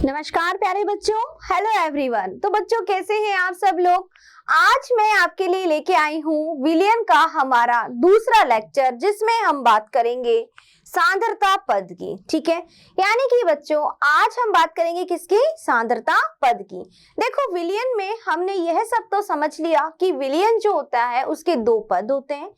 नमस्कार प्यारे बच्चों, हेलो एवरीवन। तो बच्चों कैसे हैं आप सब लोग। आज मैं आपके लिए लेके आई हूँ विलियन का हमारा दूसरा लेक्चर, जिसमें हम बात करेंगे सांद्रता पद की। ठीक है, यानी कि बच्चों आज हम बात करेंगे किसकी, सांद्रता पद की। देखो विलियन में हमने यह सब तो समझ लिया कि विलियन जो होता है उसके दो पद होते हैं,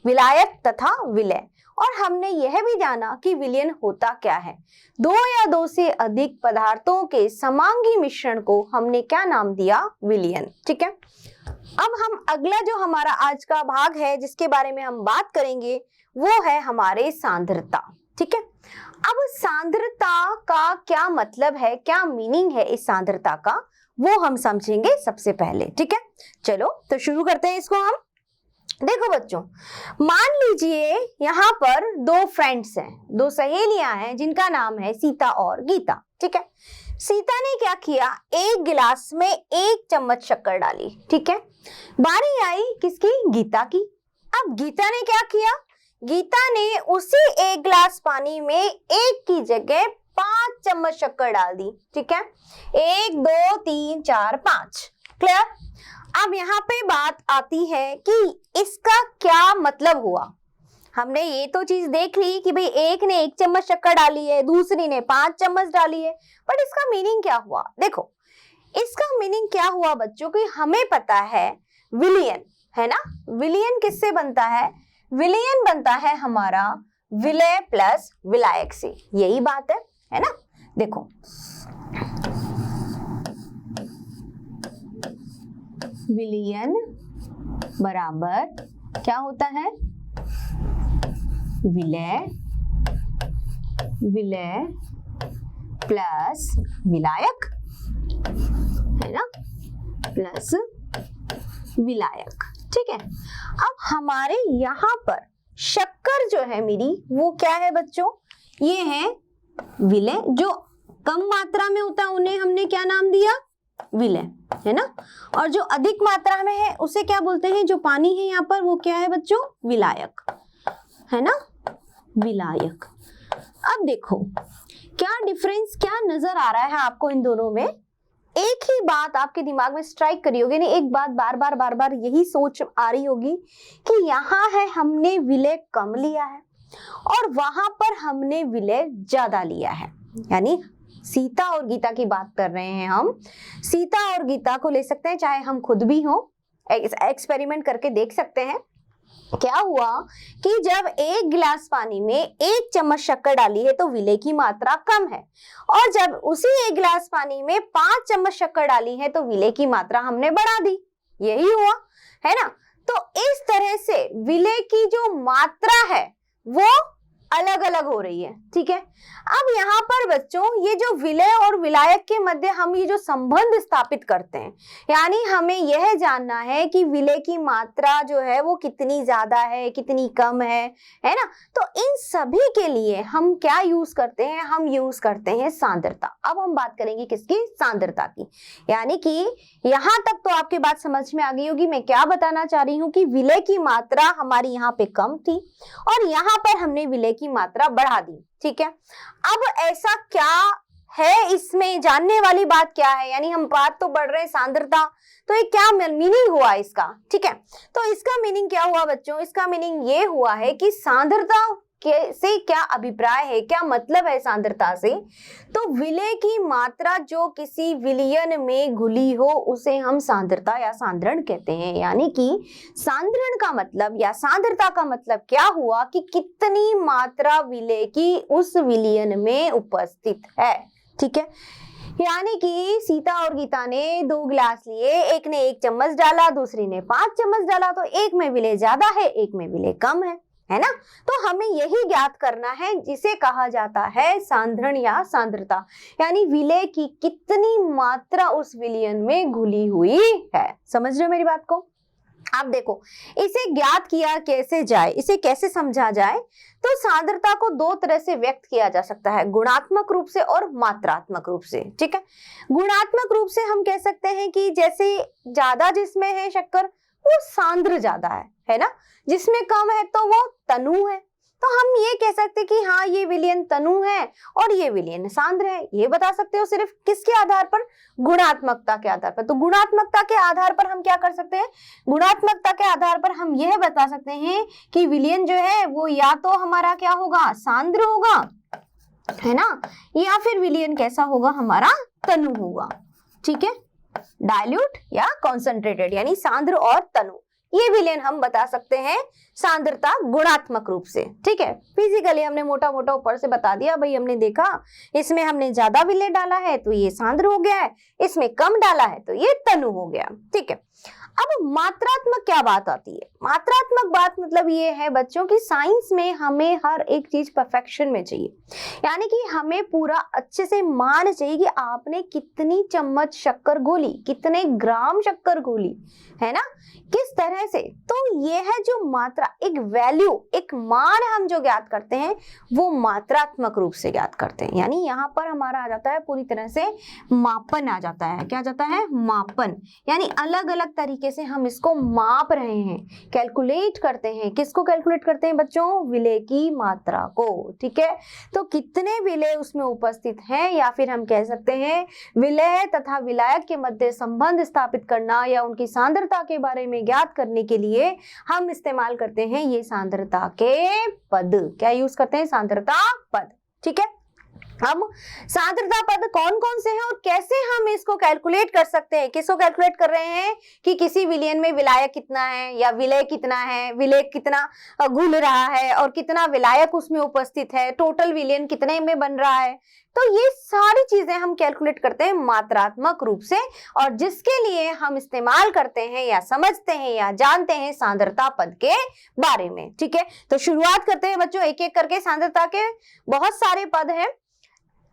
विलायक तथा विलय। और हमने यह भी जाना कि विलियन होता क्या है, दो या दो से अधिक पदार्थों के समांगी मिश्रण को हमने क्या नाम दिया, विलियन। ठीक है, अब हम अगला जो हमारा आज का भाग है जिसके बारे में हम बात करेंगे वो है हमारे सांद्रता। ठीक है, अब सांद्रता का क्या मतलब है, क्या मीनिंग है इस सांद्रता का, वो हम समझेंगे सबसे पहले। ठीक है, चलो तो शुरू करते हैं इसको हम। देखो बच्चों, मान लीजिए यहाँ पर दो फ्रेंड्स हैं, दो सहेलियां हैं जिनका नाम है सीता और गीता। ठीक है, सीता ने क्या किया, एक गिलास में 1 चम्मच शक्कर डाली। ठीक है, बारी आई किसकी, गीता की। अब गीता ने क्या किया, गीता ने उसी 1 गिलास पानी में 1 की जगह 5 चम्मच शक्कर डाल दी। ठीक है, 1 2 3 4 5। क्लियर। अब यहाँ पे बात आती है कि इसका क्या मतलब हुआ। हमने ये तो चीज देख ली कि भाई एक ने 1 चम्मच शक्कर डाली है, दूसरी ने 5 चम्मच डाली है, बट इसका मीनिंग क्या हुआ। देखो इसका मीनिंग क्या हुआ बच्चों की, हमें पता है विलियन है ना, विलियन किससे बनता है, विलियन बनता है हमारा विलय प्लस विलायक से, यही बात है ना। देखो विलियन बराबर क्या होता है, विलय, विलय प्लस विलायक है ना, प्लस विलायक। ठीक है, अब हमारे यहाँ पर शक्कर जो है मेरी वो क्या है बच्चों, ये है विलय। जो कम मात्रा में होता है उन्हें हमने क्या नाम दिया, विलय है ना, और जो अधिक मात्रा में है उसे क्या बोलते हैं, जो पानी है यहाँ पर वो क्या है बच्चों, विलायक है ना, विलायक। अब देखो क्या डिफरेंस क्या नजर आ रहा है आपको इन दोनों में। एक ही बात आपके दिमाग में स्ट्राइक करी होगी, नहीं एक बात बार बार यही सोच आ रही होगी कि यहाँ है हमने विलय कम लिया है और वहां पर हमने विलय ज्यादा लिया है। यानी सीता और गीता की बात कर रहे हैं हम, सीता और गीता को ले सकते हैं, चाहे हम खुद भी हो, एक्सपेरिमेंट करके देख सकते हैं। क्या हुआ कि जब 1 गिलास पानी में 1 चम्मच शक्कर डाली है तो विलय की मात्रा कम है, और जब उसी 1 गिलास पानी में 5 चम्मच शक्कर डाली है तो विलय की मात्रा हमने बढ़ा दी, यही हुआ है ना। तो इस तरह से विलय की जो मात्रा है वो अलग अलग हो रही है। ठीक है, अब यहाँ पर बच्चों ये जो विलय और विलायक के मध्य हम ये जो संबंध स्थापित करते हैं, यानी हमें यह जानना है कि विलय की मात्रा जो है वो कितनी ज्यादा है कितनी कम है ना। तो इन सभी के लिए हम क्या यूज करते हैं, हम यूज करते हैं सांद्रता। अब हम बात करेंगे किसकी, सांद्रता की। यानी कि यहाँ तक तो आपकी बात समझ में आ गई होगी मैं क्या बताना चाह रही हूँ कि विलय की मात्रा हमारी यहाँ पे कम थी और यहाँ पर हमने विलय की मात्रा बढ़ा दी। ठीक है, अब ऐसा क्या है, इसमें जानने वाली बात क्या है, यानी हम बात तो बढ़ रहे हैं सांद्रता, तो ये क्या मीनिंग हुआ इसका। ठीक है, तो इसका मीनिंग क्या हुआ बच्चों, इसका मीनिंग ये हुआ है कि सांद्रता से क्या अभिप्राय है, क्या मतलब है सांद्रता से। तो विलय की मात्रा जो किसी विलयन में घुली हो उसे हम सांद्रता या सांद्रण कहते हैं। यानी कि सांद्रण का मतलब या सांद्रता का मतलब क्या हुआ कि कितनी मात्रा विलय की उस विलयन में उपस्थित है। ठीक है, यानी कि सीता और गीता ने 2 गिलास लिए, एक ने 1 चम्मच डाला, दूसरी ने 5 चम्मच डाला, तो एक में विलय ज्यादा है एक में विलय कम है ना। तो हमें यही ज्ञात करना है जिसे कहा जाता है सांद्रण या सांद्रता, यानी विलय की कितनी मात्रा उस विलयन में घुली हुई है। समझ रहे हो मेरी बात को। आप देखो इसे ज्ञात किया कैसे जाए, इसे कैसे समझा जाए। तो सांद्रता को 2 तरह से व्यक्त किया जा सकता है, गुणात्मक रूप से और मात्रात्मक रूप से। ठीक है, गुणात्मक रूप से हम कह सकते हैं कि जैसे ज्यादा जिसमें है शक्कर वो सांद्र ज्यादा है ना, जिसमें कम है तो वो तनु तो हम ये कह सकते कि हाँ ये विलयन तनु है और ये विलयन सांद्र है। ये बता सकते हो सिर्फ किसके आधार पर? गुणात्मकता के आधार पर। तो गुणात्मकता के आधार पर हम क्या कर सकते हैं? गुणात्मकता के आधार पर हम यह बता सकते हैं कि विलयन जो है वो या तो हमारा क्या होगा? सांद्र होगा, है ना, या फिर विलयन कैसा होगा? हमारा तनु होगा। ठीक है, डाइल्यूट या कॉन्सेंट्रेटेड, यानी सांद्र और तनु, ये विलयन हम बता सकते हैं सांद्रता गुणात्मक रूप से। ठीक है, फिजिकली हमने मोटा मोटा ऊपर से बता दिया, भाई हमने देखा इसमें हमने ज्यादा विलय डाला है तो ये सांद्र हो गया है, इसमें कम डाला है तो ये तनु हो गया। ठीक है, अब मात्रात्मक क्या बात आती है? मात्रात्मक बात मतलब ये है बच्चों की साइंस में हमें हर एक चीज परफेक्शन में चाहिए, यानी कि हमें पूरा अच्छे से मान चाहिए कि आपने कितनी चम्मच शक्कर घोली, कितने ग्राम शक्कर घोली, है ना, किस तरह से। तो ये है जो मात्रा, एक वैल्यू, एक मान हम जो ज्ञात करते हैं वो मात्रात्मक रूप से ज्ञात करते हैं। यानी यहाँ पर हमारा आ जाता है पूरी तरह से मापन आ जाता है। क्या जाता है? मापन, यानी अलग अलग तरीके से हम इसको माप रहे हैं, कैलकुलेट करते हैं। किसको कैलकुलेट करते हैं बच्चों? विलय की मात्रा को। ठीक है, तो कितने विलय उसमें उपस्थित हैं, या फिर हम कह सकते हैं विलय तथा विलायक के मध्य संबंध स्थापित करना या उनकी सांद्रता के बारे में ज्ञात करने के लिए हम इस्तेमाल करते हैं ये सांद्रता के पद। क्या यूज करते हैं? सांद्रता पद। ठीक है, अब सांद्रता पद कौन कौन से हैं और कैसे हम इसको कैलकुलेट कर सकते हैं? किसको कैलकुलेट कर रहे हैं कि किसी विलयन में विलायक कितना है या विलय कितना है, विलय कितना घुल रहा है और कितना विलायक उसमें उपस्थित है, टोटल विलयन कितने में बन रहा है। तो ये सारी चीजें हम कैलकुलेट करते हैं मात्रात्मक रूप से, और जिसके लिए हम इस्तेमाल करते हैं या समझते हैं या जानते हैं सांद्रता पद के बारे में। ठीक है, तो शुरुआत करते हैं बच्चों एक एक करके। सांद्रता के बहुत सारे पद हैं,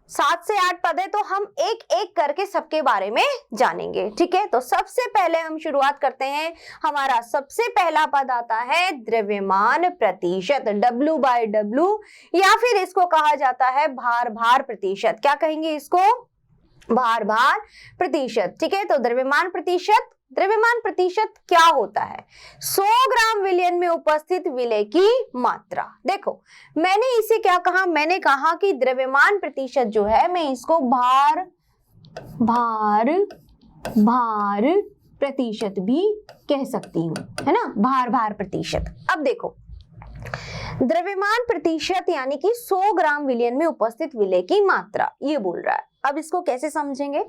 7 से 8 पद है, तो हम एक एक करके सबके बारे में जानेंगे। ठीक है, तो सबसे पहले हम शुरुआत करते हैं, हमारा सबसे पहला पद आता है द्रव्यमान प्रतिशत, W/W, या फिर इसको कहा जाता है भार भार प्रतिशत। क्या कहेंगे इसको? भार भार प्रतिशत। ठीक है, तो द्रव्यमान प्रतिशत, द्रव्यमान प्रतिशत क्या होता है? 100 ग्राम विलयन में उपस्थित विलय की मात्रा। देखो मैंने इसे क्या कहा? मैंने कहा कि द्रव्यमान प्रतिशत जो है मैं इसको भार भार भार प्रतिशत भी कह सकती हूँ, है ना, भार भार प्रतिशत। अब देखो द्रव्यमान प्रतिशत यानी कि 100 ग्राम विलयन में उपस्थित विलय की मात्रा, ये बोल रहा है। अब इसको कैसे समझेंगे?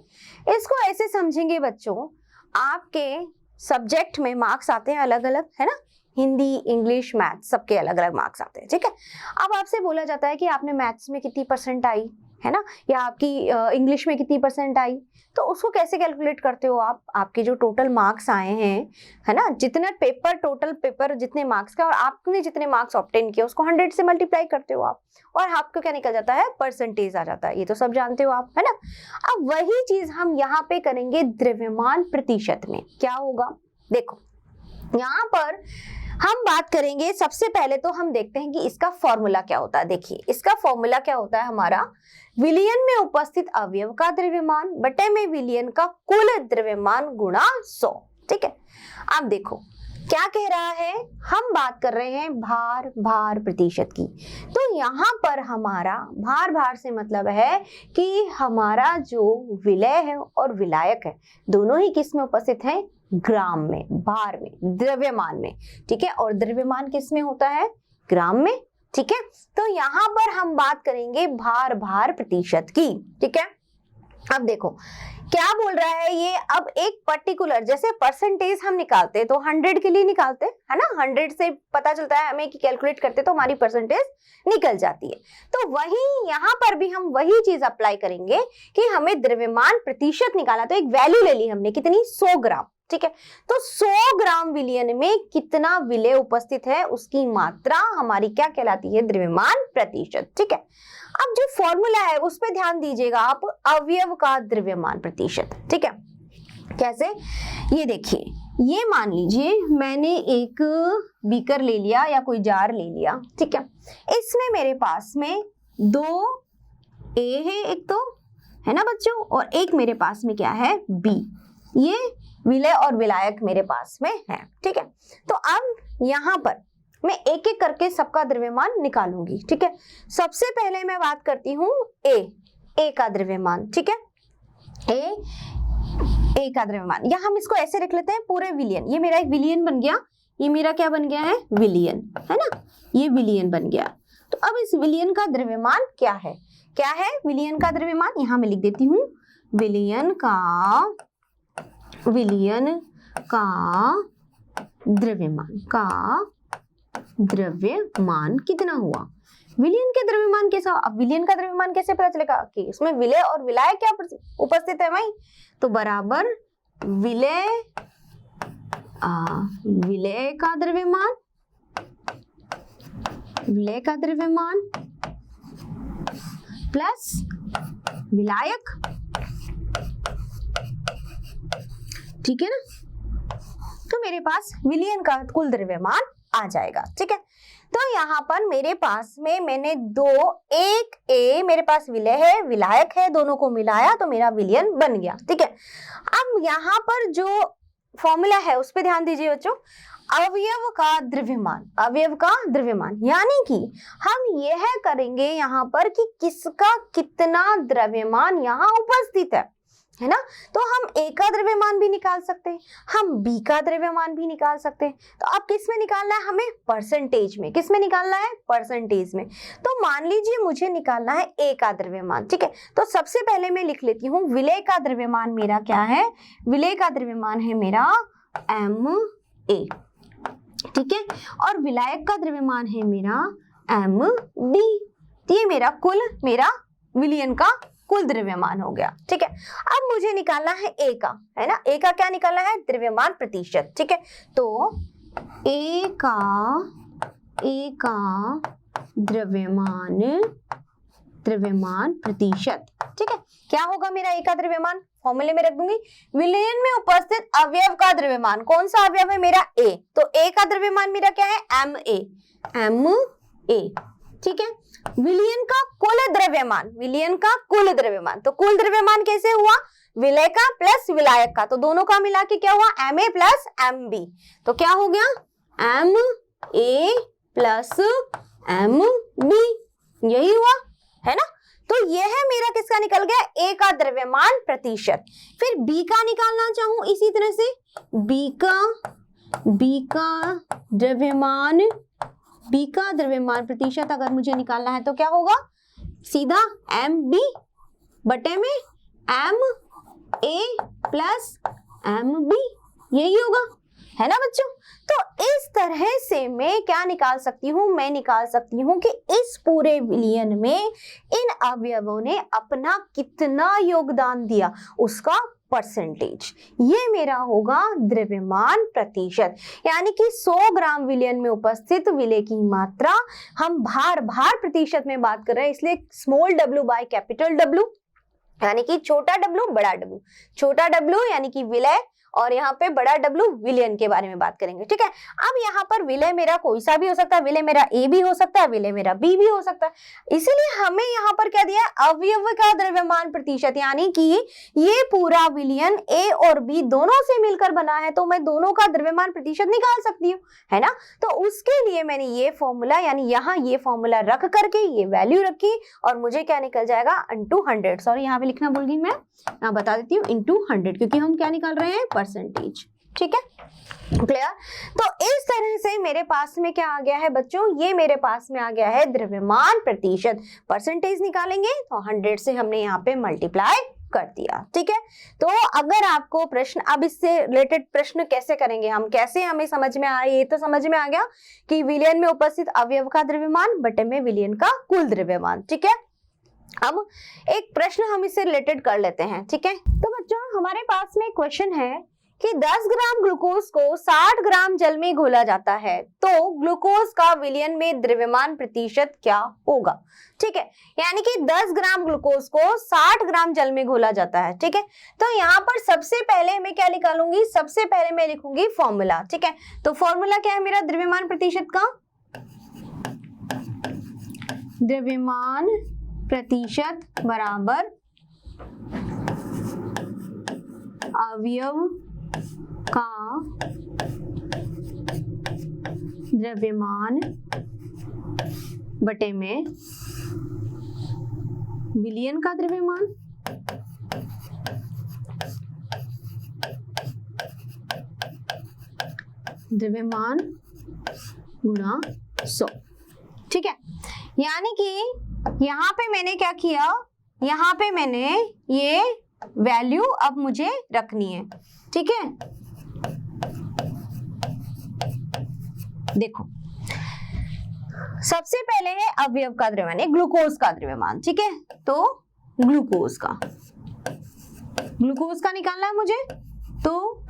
इसको ऐसे समझेंगे बच्चों, आपके सब्जेक्ट में मार्क्स आते हैं अलग अलग, है ना, हिंदी, इंग्लिश, मैथ्स, सबके अलग अलग मार्क्स आते हैं। ठीक है, अब आपसे बोला जाता है कि आपने मैथ्स में कितनी परसेंट आई, है ना, या आपकी इंग्लिश में कितनी परसेंट आई, तो उसको कैसे कैलकुलेट करते हो आप? आपके जो टोटल मार्क्स आए हैं, है ना, जितना पेपर, टोटल पेपर जितने मार्क्स का और आपने जितने मार्क्स ऑब्टेन किए उसको 100 से मल्टीप्लाई करते हो आप, और आपको क्या निकल जाता है? परसेंटेज आ जाता है। ये तो सब जानते हो आप, है ना। अब वही चीज हम यहाँ पे करेंगे द्रव्यमान प्रतिशत में। क्या होगा? देखो यहाँ पर हम बात करेंगे, सबसे पहले तो हम देखते हैं कि इसका फॉर्मूला क्या होता है। देखिए इसका फॉर्मूला क्या होता है हमारा, विलयन में उपस्थित अवयव का द्रव्यमान बटे में विलयन का कुल द्रव्यमान गुणा 100। ठीक है, अब देखो क्या कह रहा है, हम बात कर रहे हैं भार भार प्रतिशत की। तो यहाँ पर हमारा भार भार से मतलब है कि हमारा जो विलय है और विलायक है दोनों ही किस में उपस्थित है? ग्राम में, भार में, द्रव्यमान में। ठीक है, और द्रव्यमान किस में होता है? ग्राम में। ठीक है, तो यहाँ पर हम बात करेंगे भार भार प्रतिशत की। ठीक है, अब देखो क्या बोल रहा है ये। अब एक पर्टिकुलर, जैसे परसेंटेज हम निकालते हैं तो 100 के लिए निकालते हैं, है ना, 100 से पता चलता है हमें कि कैलकुलेट करते तो हमारी परसेंटेज निकल जाती है। तो वही यहाँ पर भी हम वही चीज अप्लाई करेंगे कि हमें द्रव्यमान प्रतिशत निकाला, तो एक वैल्यू ले ली हमने, कितनी? 100 ग्राम। ठीक है, तो 100 ग्राम विलयन में कितना विलय उपस्थित है उसकी मात्रा हमारी क्या कहलाती है? द्रव्यमान प्रतिशत। ठीक है, अब जो फॉर्मूला है उस पे ध्यान दीजिएगा आप, अवयव का द्रव्यमान प्रतिशत। ठीक है, कैसे? ये देखिए, ये मान लीजिए मैंने एक बीकर ले लिया या कोई जार ले लिया। ठीक है, इसमें मेरे पास में 2 A है एक तो, है ना बच्चों, और एक मेरे पास में क्या है? B। ये विलय और विलायक मेरे पास में है। ठीक है, तो अब यहाँ पर मैं एक एक करके सबका द्रव्यमान निकालूंगी, ठीक है। सबसे पहले मैं बात करती हूँ ए का द्रव्यमान, ठीक है। ए का द्रव्यमान, या हम इसको ऐसे लिख लेते हैं पूरे विलियन। ये मेरा एक विलियन बन गया, ये मेरा क्या बन गया है, विलियन, है ना, ये विलियन बन गया। तो अब इस विलियन का द्रव्यमान क्या है, क्या है विलियन का द्रव्यमान, यहां मैं लिख देती हूँ विलियन का द्रव्यमान कितना हुआ, विलियन के द्रव्यमान कैसा। अब विलियन का द्रव्यमान कैसे पता चलेगा कि इसमें विलय और विलाय क्या उपस्थित है भाई, तो बराबर विलय का द्रव्यमान प्लस विलायक, ठीक है ना। तो मेरे पास विलियन का कुल द्रव्यमान आ जाएगा, ठीक है। तो यहाँ पर मेरे पास में मैंने एक ए मेरे पास विलय है, विलायक है, दोनों को मिलाया तो मेरा विलियन बन गया, ठीक है। अब यहाँ पर जो फॉर्मूला है उस पर ध्यान दीजिए बच्चों, अवयव का द्रव्यमान, यानी कि हम यह करेंगे यहाँ पर कि किसका कितना द्रव्यमान यहाँ उपस्थित है ना। तो हम ए का द्रव्यमान भी निकाल सकते हैं, हम बी का द्रव्यमान भी निकाल सकते हैं। तो अब किस में निकालना है हमें, परसेंटेज में। किस में निकालना है, परसेंटेज में। तो मान लीजिए मुझे निकालना है ए का द्रव्यमान, ठीक है। तो सबसे पहले मैं लिख लेती हूँ विलय का द्रव्यमान मेरा क्या है, विलय का द्रव्यमान है मेरा MA, ठीक है, और विलायक का द्रव्यमान है मेरा MB। ये मेरा विलियन का कुल द्रव्यमान हो गया, ठीक है। अब मुझे निकालना है ए का, है ना, ए का क्या निकालना है, द्रव्यमान प्रतिशत, ठीक है। तो ए का द्रव्यमान प्रतिशत, ठीक है। क्या होगा मेरा ए का द्रव्यमान, फॉर्मूले में रख दूंगी, विलयन में उपस्थित अवयव का द्रव्यमान। कौन सा अवयव है मेरा, ए, तो ए का द्रव्यमान मेरा क्या है, MA, ठीक है। विलयन का कुल द्रव्यमान, तो कुल द्रव्यमान कैसे हुआ, विलय का प्लस विलायक का, तो दोनों का मिला के क्या हुआ, MA प्लस MB। तो क्या हो गया, MA प्लस MB, यही हुआ, है ना। तो यह मेरा किसका निकल गया, ए का द्रव्यमान प्रतिशत। फिर बी का निकालना चाहूं इसी तरह से, बी का द्रव्यमान प्रतिशत अगर मुझे निकालना है तो क्या होगा, सीधा MB बटे में MA प्लस MB, यही होगा, है ना बच्चों। तो इस तरह से मैं क्या निकाल सकती हूँ, मैं निकाल सकती हूँ कि इस पूरे विलियन में इन अवयवों ने अपना कितना योगदान दिया, उसका परसेंटेज। ये मेरा होगा द्रव्यमान प्रतिशत, यानी कि 100 ग्राम विलियन में उपस्थित विलय की मात्रा, हम भार प्रतिशत में बात कर रहे हैं, इसलिए small w by capital W, यानी कि छोटा W बड़ा W, छोटा W यानी कि विलय और यहाँ पे बड़ा W विलयन के बारे में बात करेंगे, ठीक है। अब यहाँ पर विलय मेरा कोई सा भी हो सकता है, विलय मेरा A भी हो सकता है, विलय मेरा B भी हो सकता है, इसीलिए हमें यहाँ पर क्या दिया है, अवयव का द्रव्यमान प्रतिशत, यानी कि ये पूरा विलयन A और B दोनों से मिलकर बना है, तो मैं दोनों का द्रव्यमान प्रतिशत निकाल सकती हूँ, है ना। तो उसके लिए मैंने ये फॉर्मूला, यानी यहाँ ये फॉर्मूला रख करके ये वैल्यू रखी और मुझे क्या निकल जाएगा, into 100, सॉरी यहाँ पे लिखना भूल गई मैं, यहाँ बता देती हूँ into 100, क्योंकि हम क्या निकाल रहे हैं, परसेंटेज, ठीक है, क्लियर। तो इस तरह से मेरे पास में क्या आ गया है बच्चों, ये मेरे पास में आ गया है द्रव्यमान प्रतिशत। परसेंटेज निकालेंगे तो 100 से हमने यहाँ पे मल्टीप्लाई कर दिया, ठीक है। तो अगर आपको प्रश्न, अब इससे रिलेटेड प्रश्न कैसे करेंगे हम, कैसे हमें समझ में आ रहा है, ये तो समझ में आ गया कि विलयन में उपस्थित अवयव का द्रव्यमान बटे में विलयन का कुल द्रव्यमान, ठीक है। अब एक प्रश्न हम इससे रिलेटेड कर लेते हैं, ठीक है। तो बच्चों हमारे पास में क्वेश्चन है कि 10 ग्राम ग्लूकोज को 60 ग्राम जल में घोला जाता है, तो ग्लूकोज का विलयन में द्रव्यमान प्रतिशत क्या होगा, ठीक है। यानी कि 10 ग्राम ग्लूकोज को 60 ग्राम जल में घोला जाता है, ठीक है। तो यहाँ पर सबसे पहले मैं क्या निकालूंगी, सबसे पहले मैं लिखूंगी फॉर्मूला, ठीक है। तो फॉर्मूला क्या है मेरा द्रव्यमान प्रतिशत का, द्रव्यमान प्रतिशत बराबर अवयव का द्रव्यमान बटे में विलयन का द्रव्यमान गुणा 100। ठीक है, यानी कि यहाँ पे मैंने क्या किया, यहाँ पे मैंने ये वैल्यू अब मुझे रखनी है। ठीक है, देखो सबसे पहले है अवयव का द्रव्यमान, ग्लूकोज का द्रव्यमान। ठीक है, तो ग्लूकोज का निकालना है मुझे, तो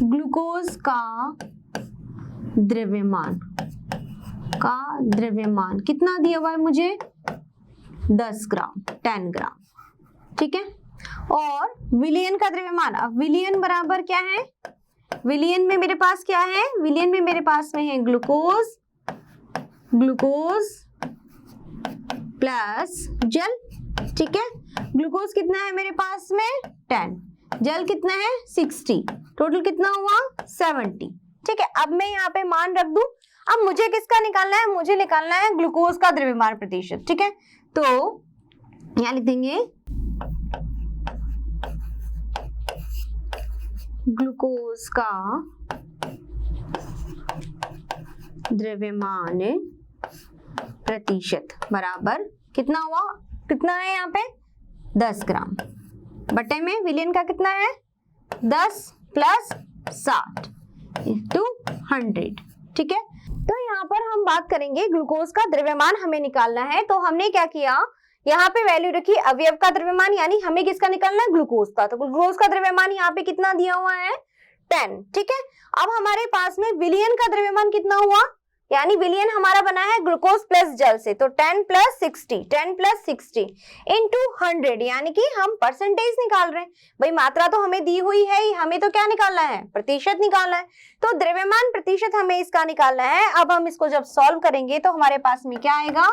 ग्लूकोज का द्रव्यमान कितना दिया हुआ है मुझे, 10 ग्राम, 10 ग्राम। ठीक है, और विलयन का द्रव्यमान, अब विलयन बराबर क्या है, विलयन में मेरे पास क्या है, विलयन में मेरे पास में है ग्लूकोज प्लस जल। ठीक है, ग्लूकोज कितना है मेरे पास में 10, जल कितना है 60, टोटल कितना हुआ 70। ठीक है, अब मैं यहाँ पे मान रख दूं। अब मुझे किसका निकालना है, मुझे निकालना है ग्लूकोज का द्रव्यमान प्रतिशत। ठीक है, तो यहाँ लिख देंगे ग्लूकोज का द्रव्यमान प्रतिशत बराबर कितना हुआ, कितना है यहाँ पे 10 ग्राम बटे में विलयन का कितना है 10 प्लस 60 इंटू 100। ठीक है, तो यहाँ पर हम बात करेंगे ग्लूकोज का द्रव्यमान हमें निकालना है। तो हमने क्या किया, यहाँ पे वैल्यू रखी अवयव का द्रव्यमान, यानी हमें किसका निकालना है ग्लूकोज का। तो ग्लूकोज का द्रव्यमान यहाँ पे कितना दिया हुआ है 10। ठीक है, अब हमारे पास में विलयन का द्रव्यमान कितना हुआ, यानी विलयन हमारा बना है ग्लूकोज प्लस जल से, तो 10 प्लस 60 इंटू 100, यानी कि हम परसेंटेज निकाल रहे हैं। भाई मात्रा तो हमें दी हुई है, हमें तो क्या निकालना है, प्रतिशत निकालना है। तो द्रव्यमान प्रतिशत हमें इसका निकालना है। अब हम इसको जब सॉल्व करेंगे तो हमारे पास में क्या आएगा,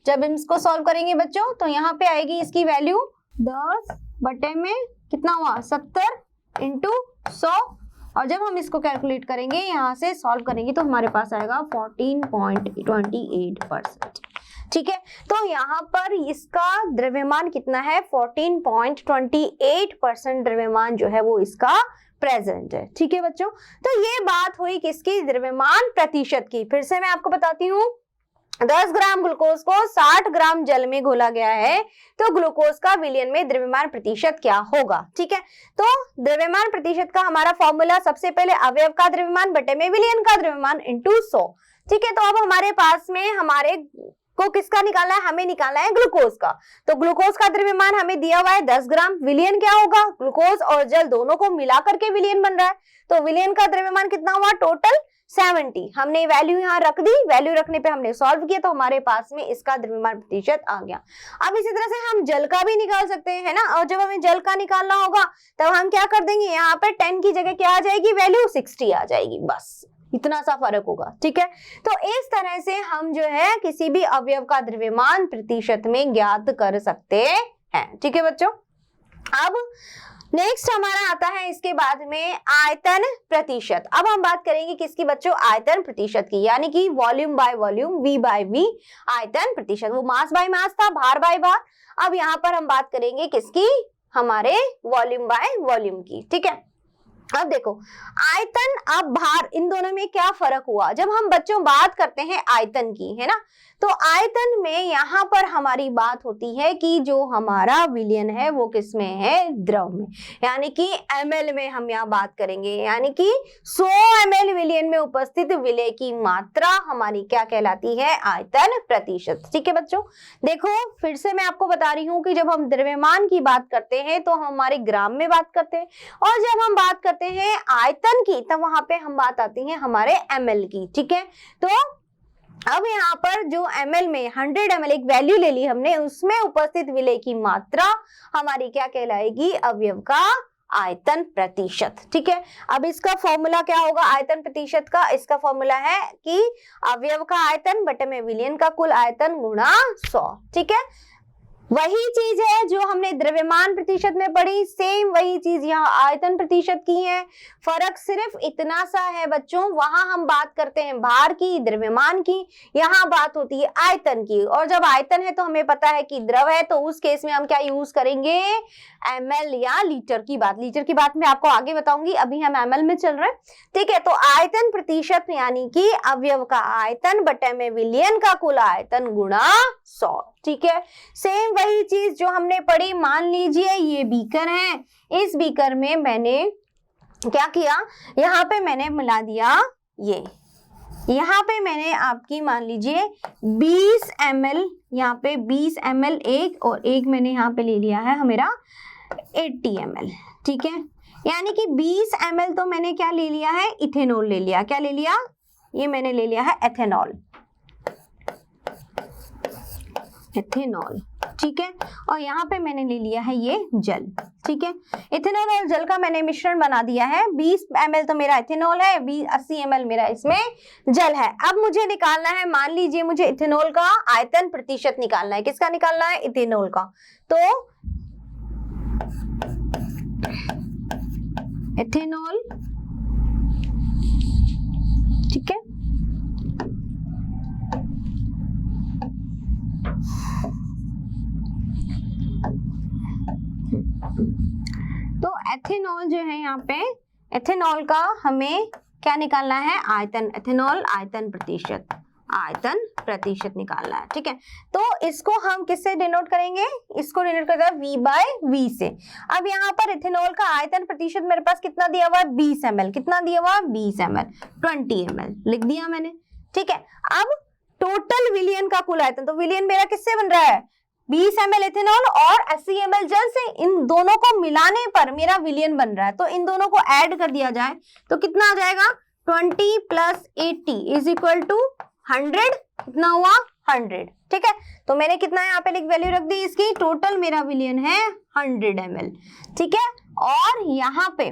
जब हम इसको सॉल्व करेंगे बच्चों, तो यहाँ पे आएगी इसकी वैल्यू 10 बटे में कितना हुआ 70 इंटू 100, और जब हम इसको कैलकुलेट करेंगे यहाँ से सॉल्व करेंगे तो हमारे पास आएगा 14.28%। ठीक है, तो यहाँ पर इसका द्रव्यमान कितना है 14.28% द्रव्यमान जो है वो इसका प्रेजेंट है। ठीक है बच्चों, तो ये बात हुई किसकी, द्रव्यमान प्रतिशत की। फिर से मैं आपको बताती हूँ, 10 ग्राम ग्लूकोज को 60 ग्राम जल में घोला गया है, तो ग्लूकोज का विलयन में द्रव्यमान प्रतिशत क्या होगा। ठीक है, तो द्रव्यमान प्रतिशत का हमारा फॉर्मूला सबसे पहले अवयव का द्रव्यमान बटे में विलयन का द्रव्यमान इंटू 100। ठीक है, तो अब हमारे पास में हमारे को किसका निकालना है, हमें निकालना है ग्लूकोज का। तो ग्लूकोज का द्रव्यमान हमें दिया हुआ है 10 ग्राम, विलयन क्या होगा, ग्लूकोज और जल दोनों को मिलाकर के विलयन बन रहा है, तो विलयन का द्रव्यमान कितना हुआ टोटल 70। हमने वैल्यू यहाँ रख दी, वैल्यू रखने पे हमने सॉल्व किया तो हमारे पास में इसका द्रव्यमान प्रतिशत आ गया। अब इसी तरह से हम जल का भी निकाल सकते हैं, है ना। और जब हमें जल का निकालना होगा तब हम क्या कर देंगे, यहाँ पे 10 की जगह क्या आ जाएगी, वैल्यू 60 आ जाएगी, बस इतना सा फर्क होगा। ठीक है, तो इस तरह से हम जो है किसी भी अवयव का द्रव्यमान प्रतिशत में ज्ञात कर सकते हैं। ठीक है बच्चों, अब नेक्स्ट हमारा आता है इसके बाद में आयतन प्रतिशत। अब हम बात करेंगे किसकी बच्चों, आयतन प्रतिशत की, यानी कि volume by volume, V by V, आयतन प्रतिशत। वो मास बाय मास था, भार बाय भार। अब यहाँ पर हम बात करेंगे किसकी, हमारे वॉल्यूम बाय वॉल्यूम की। ठीक है, अब देखो आयतन अब भार, इन दोनों में क्या फर्क हुआ। जब हम बच्चों बात करते हैं आयतन की, है ना, तो आयतन में यहाँ पर हमारी बात होती है कि जो हमारा विलयन है वो किस में है, द्रव में, यानी कि ml में हम यहाँ बात करेंगे, यानी कि 100 ml विलयन में उपस्थित विलय की मात्रा हमारी क्या कहलाती है, आयतन प्रतिशत। ठीक है बच्चों, देखो फिर से मैं आपको बता रही हूँ कि जब हम द्रव्यमान की बात करते हैं तो हम हमारे ग्राम में बात करते हैं, और जब हम बात करते हैं आयतन की तब वहां पे हम बात आती है हमारे ml की। ठीक है, तो अब यहाँ पर जो ml में 100 ml एक वैल्यू ले ली हमने, उसमें उपस्थित विलय की मात्रा हमारी क्या कहलाएगी, अवयव का आयतन प्रतिशत। ठीक है, अब इसका फॉर्मूला क्या होगा आयतन प्रतिशत का, इसका फॉर्मूला है कि अवयव का आयतन बटे में विलयन का कुल आयतन गुणा 100। ठीक है, वही चीज है जो हमने द्रव्यमान प्रतिशत में पढ़ी, सेम वही चीज यहाँ आयतन प्रतिशत की है। फर्क सिर्फ इतना सा है बच्चों, वहां हम बात करते हैं भार की, द्रव्यमान की, यहाँ बात होती है आयतन की। और जब आयतन है तो हमें पता है कि द्रव है, तो उस केस में हम क्या यूज करेंगे, ml या लीटर की बात। लीटर की बात मैं आपको आगे बताऊंगी, अभी हम ml में चल रहे हैं, ठीक है। तो आयतन प्रतिशत यानी कि अवयव का आयतन बटे में विलयन का कुल आयतन गुणा 100, ठीक है। सेम वही चीज जो हमने पढ़ी। मान लीजिए ये बीकर है, इस बीकर में मैंने क्या किया, यहाँ पे मैंने मिला दिया ये, यहाँ पे मैंने आपकी मान लीजिए 20 ml, यहाँ पे 20 ml एक, और एक मैंने यहाँ पे ले लिया है मेरा 80 ml, ठीक है। यानी कि 20 ml तो मैंने क्या ले लिया है, इथेनॉल ले लिया। क्या ले लिया, ये मैंने ले लिया है एथेनॉल, एथेनॉल, ठीक है। और यहाँ पे मैंने ले लिया है ये जल, ठीक है। इथेनॉल और जल का मैंने मिश्रण बना दिया है। 20 ml तो मेरा इथेनॉल है, 80 ml मेरा इसमें जल है। अब मुझे निकालना है, मान लीजिए मुझे इथेनॉल का आयतन प्रतिशत निकालना है। किसका निकालना है, इथेनॉल का। तो इथेनॉल, ठीक है, तो एथेनॉल जो है यहाँ पे, एथेनॉल का हमें क्या निकालना है, आयतन, एथेनॉल आयतन प्रतिशत, आयतन प्रतिशत निकालना है, ठीक है। तो इसको हम किससे डिनोट करेंगे, इसको डिनोट करते हैं V/V से। अब यहाँ पर इथेनॉल का आयतन प्रतिशत मेरे पास कितना दिया हुआ है, 20 ml। कितना दिया हुआ है, 20 ml, 20 ml लिख दिया मैंने, ठीक है। अब टोटल विलयन का कुल आयतन, तो विलयन मेरा किससे बन रहा है, 20 ml इथेनॉल और 80 ml जल से, इन दोनों को मिलाने पर मेरा विलयन बन रहा है। तो इन दोनों को ऐड कर दिया जाए तो कितना आ जाएगा, 20 + 80 = 100, कितना हुआ, 100, ठीक है। तो मैंने कितना यहाँ पे वैल्यू रख दी इसकी, टोटल मेरा विलयन है 100 ml, ठीक है। और यहाँ पे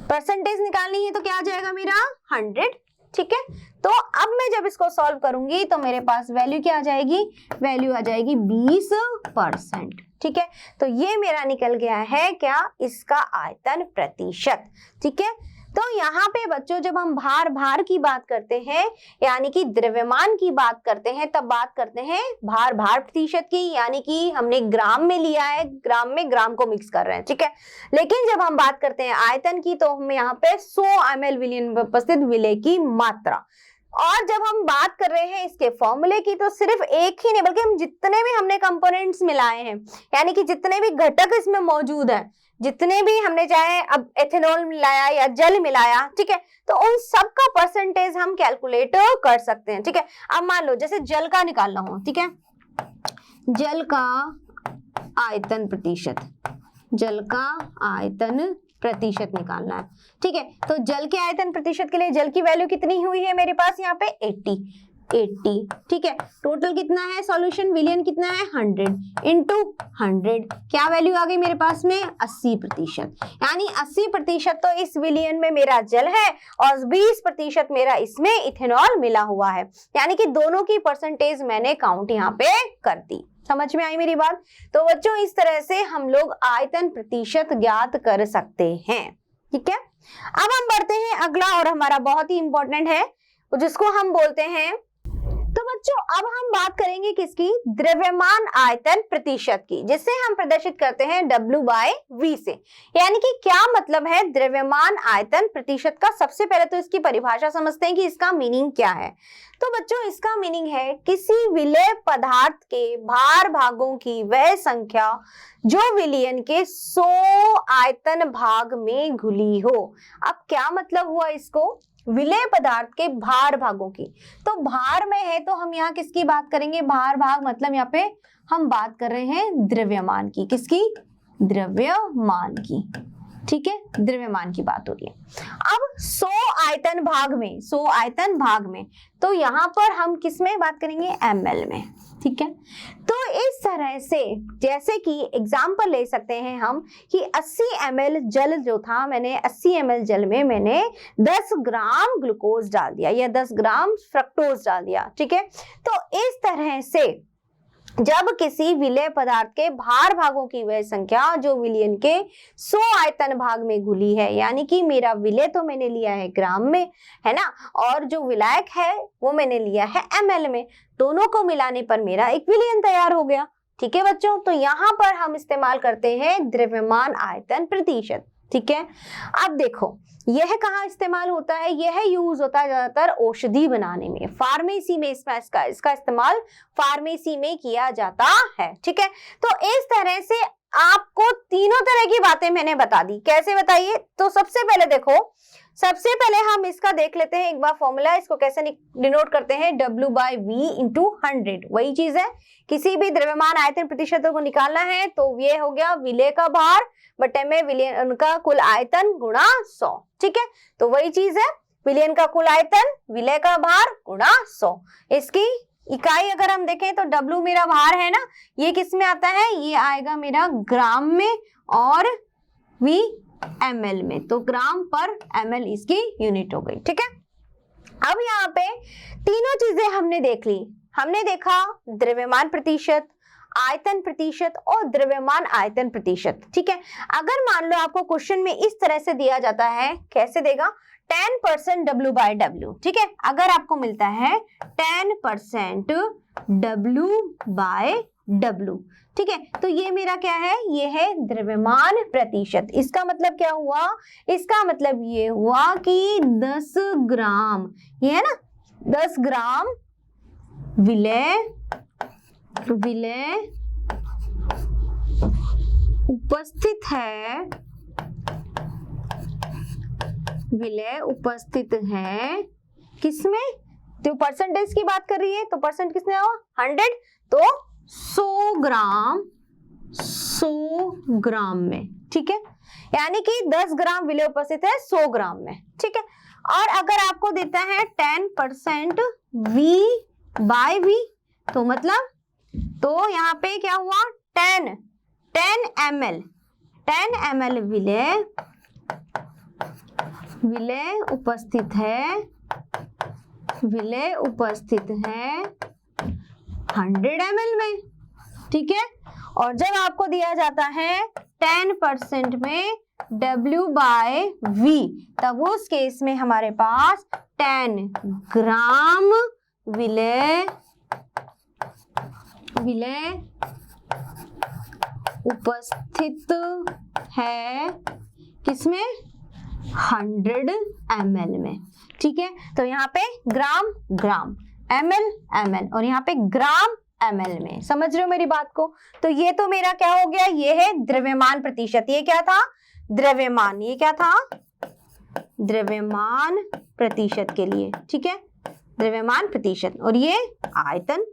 परसेंटेज निकालनी है तो क्या आ जाएगा मेरा 100, ठीक है। तो अब मैं जब इसको सॉल्व करूंगी तो मेरे पास वैल्यू क्या आ जाएगी, वैल्यू आ जाएगी 20%, ठीक है। तो ये मेरा निकल गया है क्या, इसका आयतन प्रतिशत, ठीक है। तो यहाँ पे बच्चों जब हम भार की बात करते हैं, यानी कि द्रव्यमान की बात करते हैं, तब बात करते हैं भार प्रतिशत की, यानी कि हमने ग्राम में लिया है, ग्राम में ग्राम को मिक्स कर रहे हैं, ठीक है। लेकिन जब हम बात करते हैं आयतन की, तो हम यहाँ पे 100 ml विलयन में उपस्थित विलय की मात्रा। और जब हम बात कर रहे हैं इसके फॉर्मूले की, तो सिर्फ एक ही नहीं बल्कि हम जितने भी हमने कंपोनेंट्स मिलाए हैं, यानी कि जितने भी घटक इसमें मौजूद हैं, जितने भी हमने चाहे अब एथेनॉल मिलाया या जल मिलाया, ठीक है, तो उन सब का परसेंटेज हम कैलकुलेट कर सकते हैं, ठीक है। अब मान लो जैसे जल का निकालना हो, ठीक है, जल का आयतन प्रतिशत, जल का आयतन प्रतिशत निकालना है, ठीक है। तो जल के आयतन प्रतिशत के लिए जल की वैल्यू कितनी हुई है मेरे पास यहाँ पे 80, ठीक है। टोटल कितना है सॉल्यूशन, विलयन कितना है 100 × 100, क्या वैल्यू आ गई मेरे पास में 80%, यानी 80% तो इस विलयन में मेरा जल है और 20% मेरा इसमें इथेनॉल मिला हुआ है, यानी कि दोनों की परसेंटेज मैंने काउंट यहाँ पे कर दी। समझ में आई मेरी बात। तो बच्चों इस तरह से हम लोग आयतन प्रतिशत ज्ञात कर सकते हैं, ठीक है। अब हम बढ़ते हैं अगला, और हमारा बहुत ही इंपॉर्टेंट है, जिसको हम बोलते हैं, तो बच्चों अब हम बात करेंगे किसकी, द्रव्यमान आयतन प्रतिशत की, जिसे हम प्रदर्शित करते हैं W/V से। यानी कि क्या मतलब है द्रव्यमान आयतन प्रतिशत का। सबसे पहले तो इसकी परिभाषा समझते हैं कि इसका मीनिंग क्या है। तो बच्चों इसका मीनिंग है किसी विलेय पदार्थ के भार भागों की वह संख्या जो विलयन के 100 आयतन भाग में घुली हो। अब क्या मतलब हुआ इसको, विलेय पदार्थ के भार भागों की, तो भार में है तो हम यहाँ किसकी बात करेंगे, भार भाग मतलब यहाँ पे हम बात कर रहे हैं द्रव्यमान की, किसकी, द्रव्यमान की, ठीक है, द्रव्यमान की बात हो रही है। अब 100 आयतन भाग में, 100 आयतन भाग में, तो यहाँ पर हम किस में बात करेंगे, ml में, ठीक है। तो इस तरह से जैसे कि एग्जाम्पल ले सकते हैं हम कि 80 ml जल जो था, मैंने 80 ml जल में मैंने 10 ग्राम ग्लूकोज डाल दिया या 10 ग्राम फ्रक्टोज डाल दिया, ठीक है। तो इस तरह से जब किसी विलेय पदार्थ के भार भागों की वह संख्या जो विलयन के 100 आयतन भाग में घुली है, यानी कि मेरा विलेय तो मैंने लिया है ग्राम में, है ना, और जो विलायक है वो मैंने लिया है ml में, दोनों को मिलाने पर मेरा एक विलयन तैयार हो गया। ठीक है बच्चों, तो यहाँ पर हम इस्तेमाल करते हैं द्रव्यमान आयतन प्रतिशत। ठीक है, अब देखो यह कहाँ इस्तेमाल होता है, यह यूज होता है ज्यादातर औषधि बनाने में, फार्मेसी में इसका इस्तेमाल फार्मेसी में किया जाता है। ठीक है, तो इस तरह से आपको तीनों तरह की बातें मैंने बता दी। कैसे बताइए, तो सबसे पहले देखो, सबसे पहले हम इसका देख लेते हैं एक बार फॉर्मूला, इसको कैसे डिनोट करते हैं, W/V × 100। वही चीज है, किसी भी द्रव्यमान आयतन प्रतिशत को निकालना है तो ये हो गया विलेय का भार बटे में विलयन का कुल आयतन गुणा 100। ठीक है, तो वही चीज है, विलयन का कुल आयतन विलेय का भार गुणा 100। इसकी इकाई अगर हम देखें तो W मेरा भार है ना, ये किस में आता है, ये आएगा मेरा ग्राम में, और V ml में, तो ग्राम पर ml इसकी यूनिट हो गई। ठीक है, अब यहाँ पे तीनों चीजें हमने देख ली। हमने देखा द्रव्यमान प्रतिशत, आयतन प्रतिशत और द्रव्यमान आयतन प्रतिशत। ठीक है, अगर मान लो आपको क्वेश्चन में इस तरह से दिया जाता है, कैसे देगा, 10% W/W। ठीक है, अगर आपको मिलता है 10% W/W, ठीक है, तो ये मेरा क्या है, ये है द्रव्यमान प्रतिशत। इसका मतलब क्या हुआ, इसका मतलब ये हुआ कि 10 ग्राम, ये है ना, 10 ग्राम विलेय उपस्थित है, विलेय उपस्थित है किसमें, तो परसेंटेज की बात कर रही है, तो परसेंट किसने हुआ 100, तो 100 ग्राम में। ठीक है, यानी कि 10 ग्राम विलेय उपस्थित है 100 ग्राम में। ठीक है, और अगर आपको देता है 10% V/V, तो मतलब, तो यहाँ पे क्या हुआ, 10 ml विलेय उपस्थित है 100 ml में। ठीक है, और जब आपको दिया जाता है 10% में W/V, तब उस केस में हमारे पास 10 ग्राम विलेय उपस्थित है किसमें, 100 ml में। ठीक है, तो यहाँ पे ग्राम ग्राम, ml और यहाँ पे ग्राम ml में, समझ रहे हो मेरी बात को। तो ये तो मेरा क्या हो गया, ये है द्रव्यमान प्रतिशत, ये क्या था, द्रव्यमान, ये क्या था, द्रव्यमान प्रतिशत के लिए। ठीक है, द्रव्यमान प्रतिशत, और ये आयतन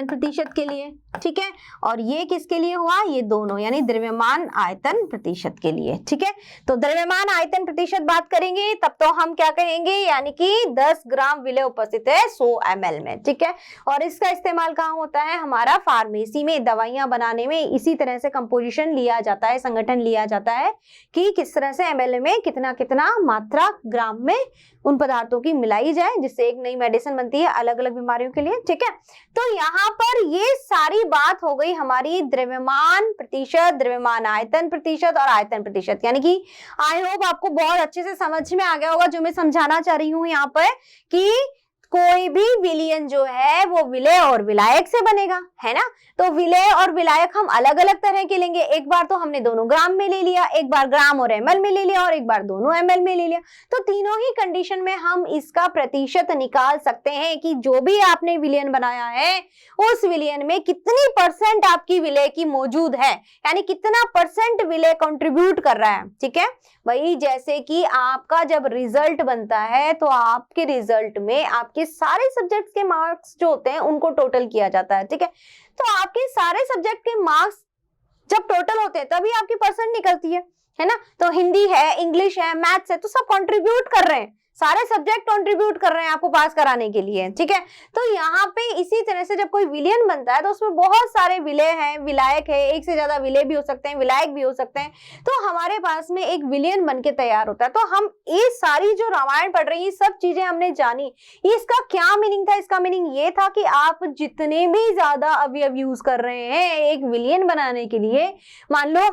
प्रतिशत के लिए। ठीक है, और ये किसके लिए हुआ, ये दोनों, यानी द्रव्यमान आयतन प्रतिशत के लिए। ठीक है, तो द्रव्यमान आयतन प्रतिशत बात करेंगे तब तो हम क्या कहेंगे, यानी कि 10 ग्राम विलेय उपस्थित है 100 ml में। ठीक है, और इसका इस्तेमाल कहाँ होता है, हमारा फार्मेसी में, दवाइयां बनाने में इसी तरह से कंपोजिशन लिया जाता है, संगठन लिया जाता है कि किस तरह से ml में कितना कितना मात्रा ग्राम में उन पदार्थों की मिलाई जाए, जिससे एक नई मेडिसिन बनती है अलग अलग बीमारियों के लिए। ठीक है, तो यहाँ पर ये सारी बात हो गई हमारी द्रव्यमान प्रतिशत, द्रव्यमान आयतन प्रतिशत और आयतन प्रतिशत, यानी कि आई होप आपको बहुत अच्छे से समझ में आ गया होगा जो मैं समझाना चाह रही हूँ यहाँ पर, कि कोई भी विलयन जो है वो विलेय और विलायक से बनेगा, है ना। तो विलेय और विलायक हम अलग अलग तरह के लेंगे, एक बार तो हमने दोनों ग्राम में ले लिया, एक बार ग्राम और ml में ले लिया, और एक बार दोनों ml में ले लिया। तो तीनों ही कंडीशन में हम इसका प्रतिशत निकाल सकते हैं कि जो भी आपने विलयन बनाया है उस विलयन में कितनी परसेंट आपकी विलेय की मौजूद है, यानी कितना परसेंट विलेय कंट्रीब्यूट कर रहा है। ठीक है, वही जैसे कि आपका जब रिजल्ट बनता है तो आपके रिजल्ट में आपके सारे सब्जेक्ट्स के मार्क्स जो होते हैं उनको टोटल किया जाता है। ठीक है, तो आपके सारे सब्जेक्ट के मार्क्स जब टोटल होते हैं तभी आपकी परसेंट निकलती है ना। तो हिंदी है, इंग्लिश है, मैथ्स है, तो सब कंट्रीब्यूट कर रहे हैं, सारे सब्जेक्ट कंट्रीब्यूट कर रहे हैं आपको पास कराने के लिए, ठीक है। तो यहाँ पे इसी तरह से जब कोई विलेन बनता है तो उसमें बहुत सारे विलय हैं, विलायक है, एक से ज्यादा विलय भी हो सकते हैं, विलायक भी हो सकते हैं। तो हमारे पास में एक विलेन बन के तैयार होता है। तो हम ये सारी जो रामायण पढ़ रही है सब चीजें हमने जानी, इसका क्या मीनिंग था? इसका मीनिंग ये था कि आप जितने भी ज्यादा अवयव यूज कर रहे हैं एक विलेन बनाने के लिए, मान लो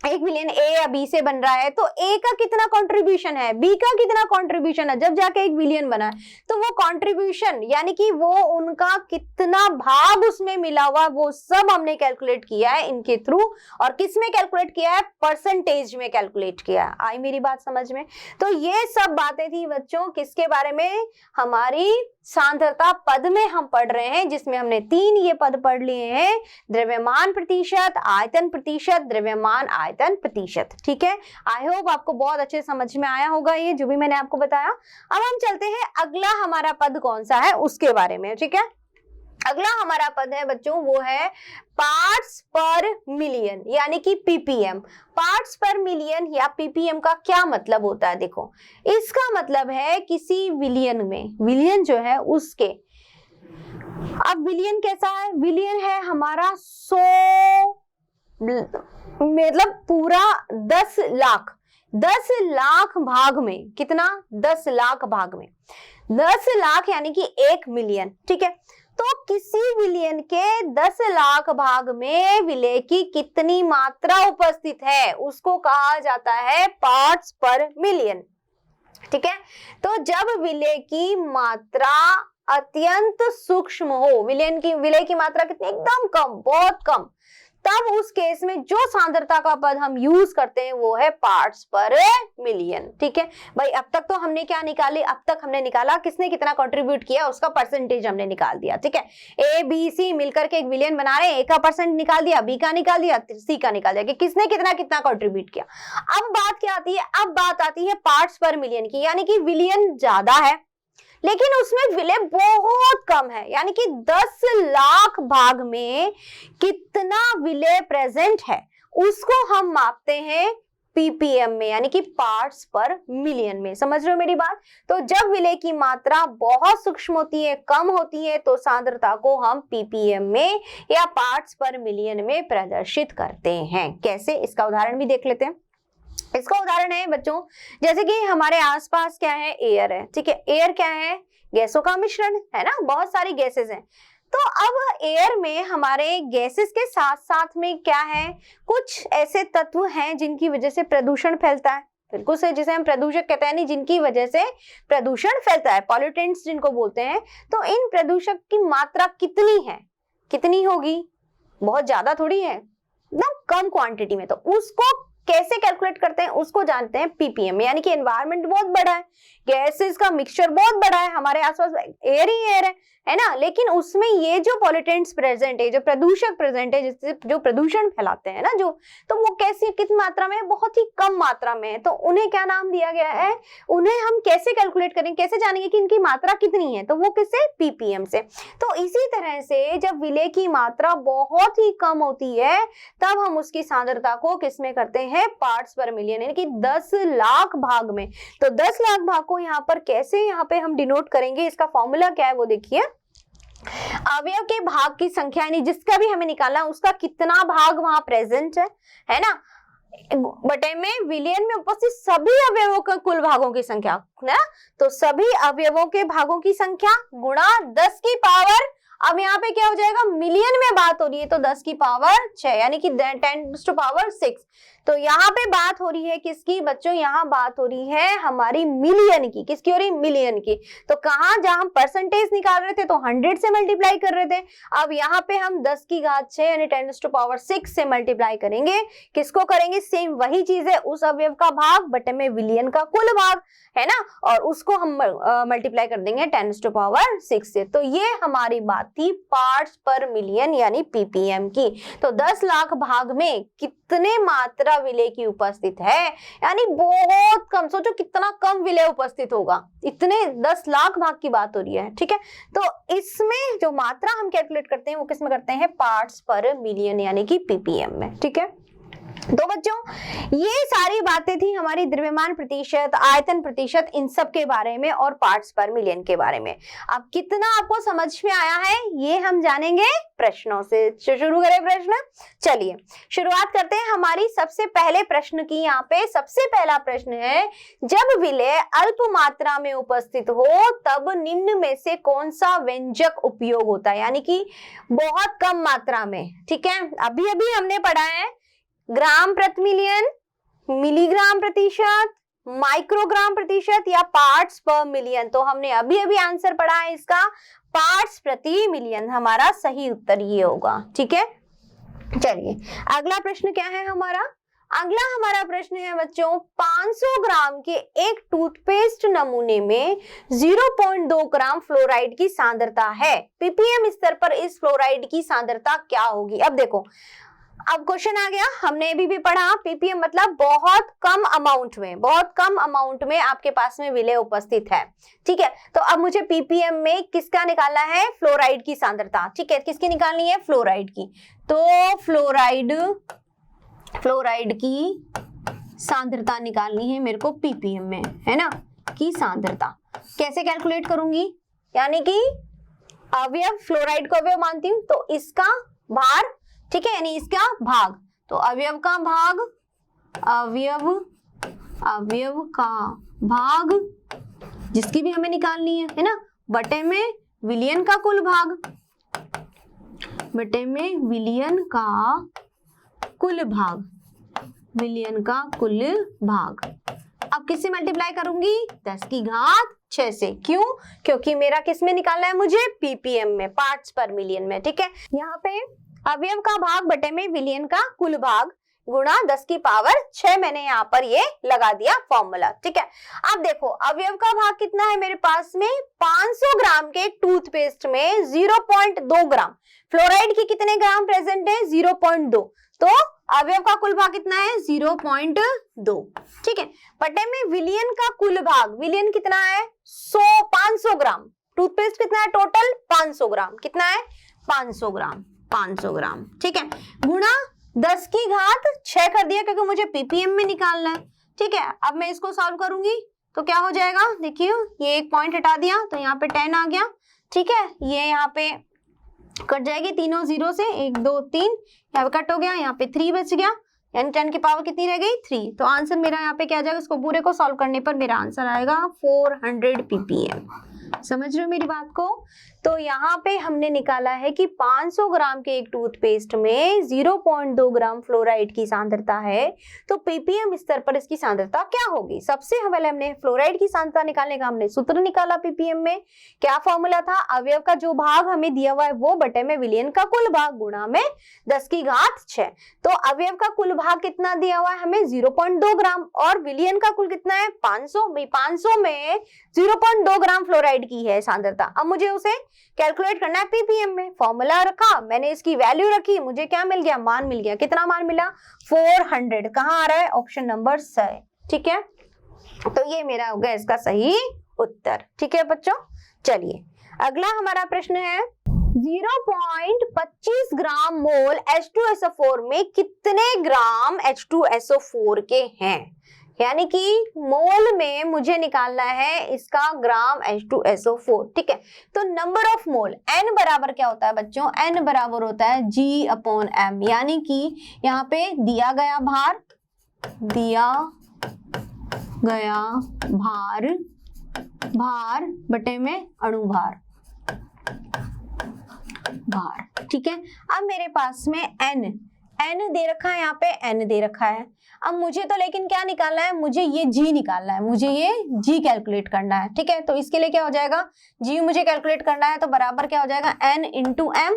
एक विलेन ए या बी से बन रहा है, तो ए का कितना कंट्रीब्यूशन है, बी का कितना कंट्रीब्यूशन है, जब जाके एक विलेन बना है तो वो कंट्रीब्यूशन यानी कि वो उनका कितना भाग उसमें मिला हुआ वो सब हमने कैलकुलेट किया है इनके थ्रू। और किस में कैलकुलेट किया है? परसेंटेज में कैलकुलेट किया है। आई मेरी बात समझ में? तो ये सब बातें थी बच्चों किसके बारे में? हमारी सांद्रता पद में हम पढ़ रहे हैं, जिसमें हमने 3 ये पद पढ़ लिए हैं, द्रव्यमान प्रतिशत, आयतन प्रतिशत, द्रव्यमान आयतन प्रतिशत। ठीक है, आई होप आपको बहुत अच्छे समझ में आया होगा ये जो भी मैंने आपको बताया। अब हम चलते हैं अगला हमारा पद कौन सा है उसके बारे में। ठीक है, अगला हमारा पद है बच्चों वो है पार्ट्स पर मिलियन यानी कि पीपीएम। पार्ट्स पर मिलियन या पीपीएम का क्या मतलब होता है? देखो, इसका मतलब है किसी विलियन में, विलियन जो है उसके, अब विलियन कैसा है? विलियन है हमारा 100 मतलब पूरा 10 लाख, 10 लाख भाग में, कितना? 10 लाख भाग में, 10 लाख यानी कि 1 मिलियन। ठीक है, तो किसी विलयन के 10 लाख भाग में विलय की कितनी मात्रा उपस्थित है उसको कहा जाता है पार्ट्स पर मिलियन। ठीक है, तो जब विलय की मात्रा अत्यंत सूक्ष्म हो, विलय की मात्रा कितनी? एकदम कम, बहुत कम, तब उस केस में जो सांद्रता का पद हम यूज करते हैं वो है पार्ट्स पर मिलियन। ठीक है भाई, अब तक तो हमने क्या निकाली? अब तक हमने निकाला किसने कितना कंट्रीब्यूट किया उसका परसेंटेज हमने निकाल दिया। ठीक है, ए बी सी मिलकर के एक विलयन बना रहे हैं, ए का परसेंट निकाल दिया, बी का निकाल दिया, सी का निकाल दिया कि किसने कितना कितना कंट्रीब्यूट किया। अब बात क्या आती है? अब बात आती है पार्ट्स पर मिलियन की, यानी कि विलयन ज्यादा है लेकिन उसमें विलय बहुत कम है, यानी कि 10 लाख भाग में कितना विलय प्रेजेंट है उसको हम मापते हैं पीपीएम में, यानी कि पार्ट्स पर मिलियन में। समझ रहे हो मेरी बात? तो जब विलय की मात्रा बहुत सूक्ष्म होती है, कम होती है, तो सांद्रता को हम पीपीएम में या पार्ट्स पर मिलियन में प्रदर्शित करते हैं। कैसे? इसका उदाहरण भी देख लेते हैं। इसका उदाहरण है बच्चों, जैसे कि हमारे आसपास क्या है? एयर है। ठीक है, एयर क्या है? गैसों का मिश्रण है ना, बहुत सारी गैसेस हैं। तो अब एयर में हमारे गैसेस के साथ साथ में क्या है? कुछ ऐसे तत्व हैं जिनकी वजह से प्रदूषण फैलता है, बिल्कुल से, जिसे हम प्रदूषक कहते हैं, नहीं, जिनकी वजह से प्रदूषण फैलता है, पॉल्यूटेंट्स जिनको बोलते हैं। तो इन प्रदूषक की मात्रा कितनी है? कितनी होगी? बहुत ज्यादा थोड़ी है, एकदम कम क्वांटिटी में। तो उसको कैसे कैलकुलेट करते हैं उसको जानते हैं पीपीएम में, यानी कि एनवायरनमेंट बहुत बड़ा है, गैसेस का मिक्सचर बहुत बड़ा है, हमारे आसपास एयर ही एयर है ना, लेकिन उसमें ये जो पॉल्यूटेंट्स प्रेजेंट है, जो प्रदूषक प्रेजेंट है, जिससे जो प्रदूषण फैलाते हैं ना, जो, तो वो कैसी कितनी मात्रा में? बहुत ही कम मात्रा में है। तो उन्हें क्या नाम दिया गया है? उन्हें हम कैसे कैलकुलेट करेंगे, कैसे जानेंगे कि इनकी मात्रा कितनी है? तो वो किससे? पीपीएम से। तो इसी तरह से जब विलय की मात्रा बहुत ही कम होती है तब हम उसकी सांद्रता को किसमें करते हैं? पार्ट्स पर मिलियन, यानी कि 10 लाख भाग में। तो 10 लाख भाग को यहाँ पर कैसे यहाँ पे हम डिनोट करेंगे, इसका फॉर्मूला क्या है वो देखिए। अवयव के भाग की संख्या, यानी जिसका भी हमें निकालना उसका कितना भाग वहां प्रेजेंट है ना, बटे में विलयन में उपस्थित सभी अवयवों के कुल भागों की संख्या ना, तो सभी अवयवों के भागों की संख्या गुणा 10 की पावर, अब यहाँ पे क्या हो जाएगा? मिलियन में बात हो रही है तो 10 की पावर 6 यानी कि 10 टू पावर 6। तो यहाँ पे बात हो रही है किसकी बच्चों? यहाँ बात हो रही है हमारी मिलियन की। किसकी हो रही? मिलियन की। तो कहाँ, जहां हम परसेंटेज निकाल रहे थे तो 100 से मल्टीप्लाई कर रहे थे, अब यहाँ पे हम 10 की घात 6 यानी 10 टू पावर 6 से मल्टीप्लाई करेंगे। किसको करेंगे? सेम वही चीज है, उस अवयव का भाग बटे में विलयन का कुल भाग है ना, और उसको हम मल्टीप्लाई कर देंगे 10 टू पावर 6 से। तो ये हमारी बात थी पार्ट्स पर मिलियन यानी पीपीएम की। तो 10 लाख भाग में कितने मात्रा विलय की उपस्थित है, यानी बहुत कम। सोचो कितना कम विलय उपस्थित होगा, इतने 10 लाख भाग की बात हो रही है। ठीक है, तो इसमें जो मात्रा हम कैलकुलेट करते हैं वो किस में करते हैं? पार्ट्स पर मिलियन यानी कि पीपीएम में। ठीक है, तो बच्चों ये सारी बातें थी हमारी द्रव्यमान प्रतिशत, आयतन प्रतिशत, इन सब के बारे में और पार्ट्स पर मिलियन के बारे में। अब कितना आपको समझ में आया है ये हम जानेंगे प्रश्नों से। शुरू करें प्रश्न। चलिए शुरुआत करते हैं हमारी सबसे पहले प्रश्न की। यहाँ पे सबसे पहला प्रश्न है, जब विलेय अल्प मात्रा में उपस्थित हो तब निम्न में से कौन सा व्यंजक उपयोग होता है, यानी कि बहुत कम मात्रा में। ठीक है, अभी अभी हमने पढ़ा है ग्राम प्रति मिलियन, मिलीग्राम प्रतिशत, माइक्रोग्राम प्रतिशत या पार्ट्स पर मिलियन। तो हमने अभी अभी आंसर पढ़ा है इसका पार्ट्स प्रति मिलियन, हमारा सही उत्तर ये होगा। ठीक है, चलिए अगला प्रश्न क्या है हमारा। अगला हमारा प्रश्न है बच्चों, 500 ग्राम के एक टूथपेस्ट नमूने में 0.2 ग्राम फ्लोराइड की सांद्रता है। पीपीएम स्तर पर इस फ्लोराइड की सांद्रता क्या होगी। अब देखो, अब क्वेश्चन आ गया, हमने अभी भी पढ़ा पीपीएम मतलब बहुत कम अमाउंट में, बहुत कम अमाउंट में आपके पास में विलेय उपस्थित है। ठीक है, तो अब मुझे पीपीएम में किसका निकालना है, फ्लोराइड की सांद्रता। ठीक है, किसकी निकालनी है, फ्लोराइड की। तो फ्लोराइड की सांद्रता निकालनी है मेरे को पीपीएम में, है ना, की सांद्रता। कैसे कैलकुलेट करूंगी, यानी कि अवयव, फ्लोराइड को अवयव मानती हूं तो इसका भार, ठीक है, यानी इसका भाग, तो अवयव का भाग, अवयव का भाग जिसकी भी हमें निकालनी है ना, बटे में विलियन का कुल भाग, बटे में विलियन का कुल भाग, विलियन का कुल भाग। अब किससे मल्टीप्लाई करूंगी, 10 की घात 6 से। क्यों, क्योंकि मेरा किस में निकालना है मुझे, पीपीएम में, पार्ट्स पर मिलियन में। ठीक है, यहाँ पे अवयव का भाग बटे में विलियन का कुल भाग गुणा 10 की पावर 6, मैंने यहाँ पर ये लगा दिया फॉर्मूला। ठीक है, अब देखो अवयव का भाग कितना है मेरे पास में, 500 ग्राम के टूथपेस्ट में 0.2 ग्राम, फ्लोराइड की कितने ग्राम प्रेजेंट है, 0.2, तो अवयव का कुल भाग कितना है, 0.2। ठीक है, बटे में विलियन का कुल भाग, विलियन कितना है, 500 ग्राम, टूथपेस्ट कितना है टोटल, 500 ग्राम, कितना है, 500 ग्राम, 500 ग्राम। ठीक है, गुणा 10 की घात 6 कर दिया क्योंकि मुझे पीपीएम में निकालना है। ठीक है, अब मैं इसको सॉल्व करूंगी तो क्या हो जाएगा, देखिए ये एक पॉइंट हटा दिया तो यहाँ पे 10 आ गया। ठीक है, ये यहाँ पे कट जाएगी तीनों जीरो से, 1 2 3 यहाँ पे कट हो गया, यहाँ पे 3 बच गया, यानी 10 की पावर कितनी रह गई, 3। तो आंसर मेरा यहाँ पे क्या आ जाएगा, इसको पूरे को सॉल्व करने पर मेरा आंसर आएगा 400 पीपीएम। समझ रहे हो मेरी बात को। तो यहाँ पे हमने निकाला है कि 500 ग्राम के एक टूथपेस्ट में 0.2 ग्राम फ्लोराइड की सांद्रता है, तो पीपीएम स्तर पर इसकी सांद्रता क्या होगी। सबसे पहले हमने फ्लोराइड की सांद्रता निकालने का हमने सूत्र निकाला पीपीएम में, क्या फॉर्मूला था, अवयव का जो भाग हमें दिया हुआ है वो बटे में विलियन का कुल भाग गुणा में 10 की घात 6। तो अवयव का कुल भाग कितना दिया हुआ है हमें, 0.2 ग्राम, और विलियन का कुल कितना है, 500। 500 में 0.2 ग्राम फ्लोराइड की है सांद्रता। अब मुझे उसे कैलकुलेट करना है पीपीएम में, फॉर्मूला रखा, मैंने इसकी वैल्यू रखी, मुझे क्या मिल गया, मान मिल गया। कितना मान मिला, 400। कहाँ आ रहा है, ऑप्शन नंबर सी। ठीक है, तो ये मेरा हो गया इसका सही उत्तर। ठीक है बच्चों, चलिए अगला हमारा प्रश्न है, 0.25 ग्राम मोल H2SO4 में कितने ग्राम H2SO4 के हैं, यानी कि मोल में मुझे निकालना है इसका ग्राम H2SO4। ठीक है, तो नंबर ऑफ मोल, N बराबर क्या होता है बच्चों, N बराबर होता है G/M, यानी कि यहाँ पे दिया गया भार, भार बटे में अणुभार, भार। ठीक है, अब मेरे पास में N दे रखा है, यहाँ पे N दे रखा है। अब मुझे तो लेकिन क्या निकालना है, मुझे ये G निकालना है, मुझे ये G कैलकुलेट करना है। ठीक है, तो इसके लिए क्या हो जाएगा, G मुझे कैलकुलेट करना है, तो बराबर क्या हो जाएगा, N × M,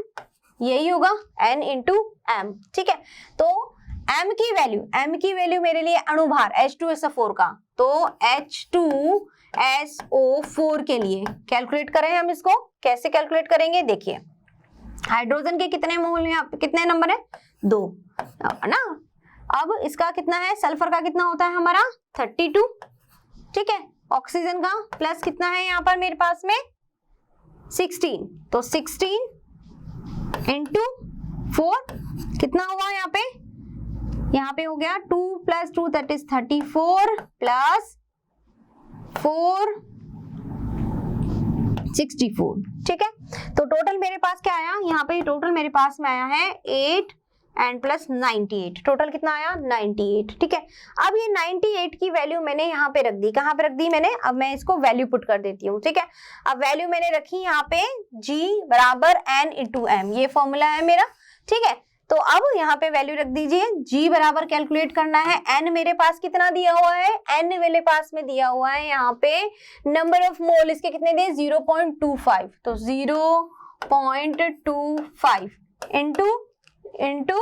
यही होगा, N × M। ठीक है, तो M की वैल्यू मेरे लिए अणुभार H2SO4 का, तो H2SO4 के लिए कैलकुलेट करें हम इसको, कैसे कैलकुलेट करेंगे, देखिए हाइड्रोजन के कितने मोल हैं, कितने नंबर है, 2 ना। अब इसका कितना है, सल्फर का कितना होता है हमारा, 32। ठीक है, ऑक्सीजन का प्लस कितना है यहाँ पर मेरे पास में, 16, तो 16 × 4 कितना हुआ यहाँ पे, यहाँ पे हो गया 2 + 2 दैट इज 34 प्लस 4 64। ठीक है, तो टोटल मेरे पास क्या आया, यहाँ पे टोटल मेरे पास में आया है 8 एंड प्लस 98। टोटल कितना आया 98। ठीक है, अब ये 98 की वैल्यू मैंने यहाँ पे रख दी। कहाँ पे रख दी मैंने, अब मैं इसको वैल्यू पुट कर देती हूँ। ठीक है, अब वैल्यू मैंने रखी यहाँ पे G बराबर N × M, ये फॉर्मूला है मेरा। ठीक है, तो अब यहाँ पे वैल्यू रख दीजिए। G बराबर कैलकुलेट करना है, N मेरे पास कितना दिया हुआ है, N मेरे पास में दिया हुआ है यहाँ पे नंबर ऑफ मोल इसके कितने दिए 0.25, तो 0.25 इंटू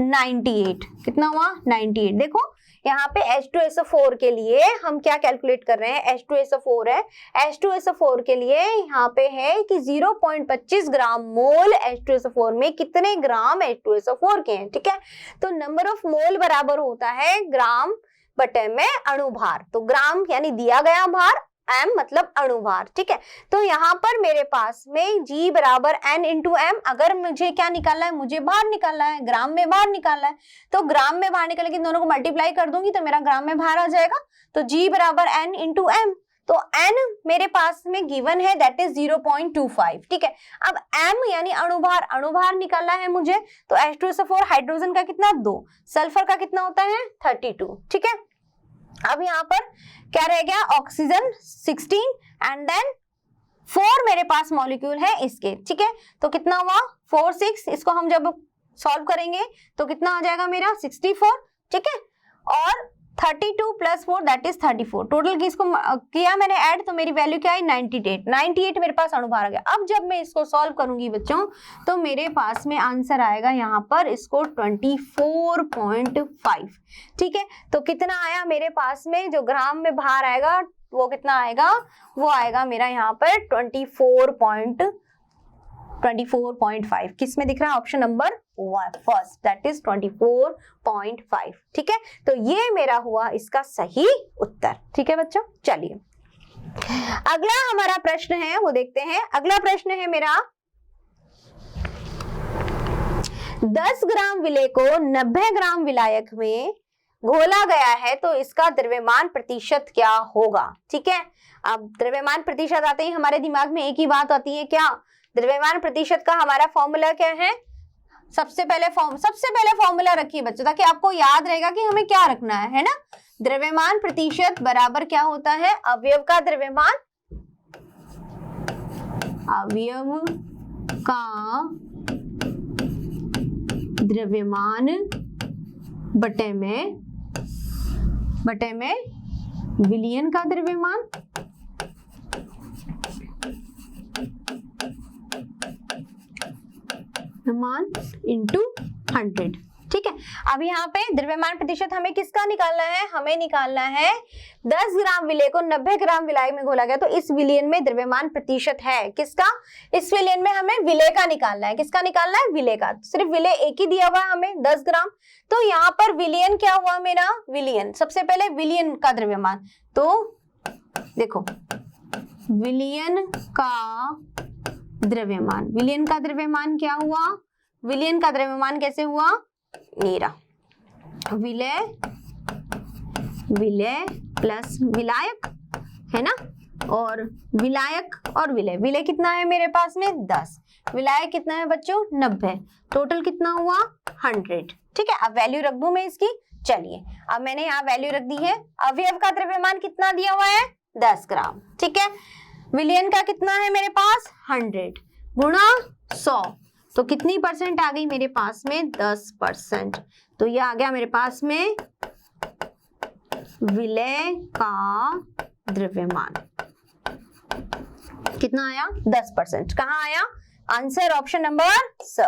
98 कितना हुआ 98। देखो यहाँ पे H2SO4 के लिए हम क्या कैलकुलेट कर रहे हैं, H2SO4 है, H2SO4 के लिए यहाँ पे है कि 0.25 ग्राम मोल H2SO4 में कितने ग्राम H2SO4 के हैं। ठीक है, तो नंबर ऑफ मोल बराबर होता है ग्राम बटे में अणुभार, तो ग्राम यानी दिया गया भार, M मतलब अणुभार। ठीक है, तो यहाँ पर मेरे पास में G बराबर N × M, अगर मुझे क्या निकालना है, मुझे भार निकालना है, ग्राम में भार निकालना है, तो ग्राम में भार निकाल के दोनों को मल्टीप्लाई कर दूंगी तो मेरा ग्राम में भार आ जाएगा। तो G बराबर N × M, तो N मेरे पास में गिवन है दैट इज 0.25। ठीक है, अब M यानी अणुभार, अणुभार निकालना है मुझे, तो H2SO4 हाइड्रोजन का कितना 2, सल्फर का कितना होता है 32। ठीक है, अब यहाँ पर क्या रह गया, ऑक्सीजन 16 एंड देन 4 मेरे पास मॉलिक्यूल है इसके। ठीक है, तो कितना हुआ 4 6, इसको हम जब सॉल्व करेंगे तो कितना आ जाएगा मेरा 64। ठीक है, और 32 + 4 दैट इज 34। टोटल किसको किया मैंने ऐड, तो मेरी वैल्यू क्या है 98 मेरे पास अणुभार आ गया। अब जब मैं इसको सॉल्व करूंगी बच्चों तो मेरे पास में आंसर आएगा यहाँ पर इसको 24.5। ठीक है, तो कितना आया मेरे पास में, जो ग्राम में भार आएगा वो कितना आएगा, वो आएगा मेरा यहाँ पर 24.5। किस में दिख रहा है, option number 1 first, that is 24.5। ठीक है, तो ये मेरा हुआ इसका सही उत्तर। ठीक है बच्चों, चलिए अगला हमारा प्रश्न है वो देखते हैं। अगला प्रश्न है मेरा, 10 ग्राम विलेय को 90 ग्राम विलायक में घोला गया है तो इसका द्रव्यमान प्रतिशत क्या होगा। ठीक है, अब द्रव्यमान प्रतिशत आते ही हमारे दिमाग में एक ही बात आती है, क्या, द्रव्यमान प्रतिशत का हमारा फॉर्मूला क्या है, सबसे पहले फॉर्मूला रखिए बच्चों ताकि आपको याद रहेगा कि हमें क्या रखना है ना। द्रव्यमान प्रतिशत बराबर क्या होता है, अवयव का द्रव्यमान, अवयव का द्रव्यमान बटे में विलयन का द्रव्यमान इंटू 100। ठीक है, अब यहाँ पे द्रव्यमान प्रतिशत हमें किसका निकालना है, हमें निकालना है 10 ग्राम विलेय को 90 ग्राम विलायक में घोला गया, तो इस विलयन में द्रव्यमान प्रतिशत है किसका, इस विलयन में हमें विलेय का निकालना है। किसका निकालना है, विलेय का। सिर्फ विलेय एक ही दिया हुआ है हमें 10 ग्राम, तो यहाँ पर विलयन क्या हुआ मेरा, विलयन, सबसे पहले विलयन का द्रव्यमान, तो देखो विलयन का द्रव्यमान क्या हुआ, विलयन का द्रव्यमान कैसे हुआ, मेरा विलेय प्लस विलायक है ना, और विलायक और विलेय कितना है मेरे पास में 10, विलायक कितना है बच्चों 90, टोटल कितना हुआ 100। ठीक है, अब वैल्यू रख दूं मैं इसकी, चलिए अब मैंने यहाँ वैल्यू रख दी है। अवयव का द्रव्यमान कितना दिया हुआ है 10 ग्राम। ठीक है, विलयन का कितना है मेरे पास 100 गुणा 100, तो कितनी परसेंट आ गई मेरे पास में 10%, तो ये आ गया मेरे पास में विलेय का द्रव्यमान कितना आया 10%। कहाँ आया आंसर, ऑप्शन नंबर स।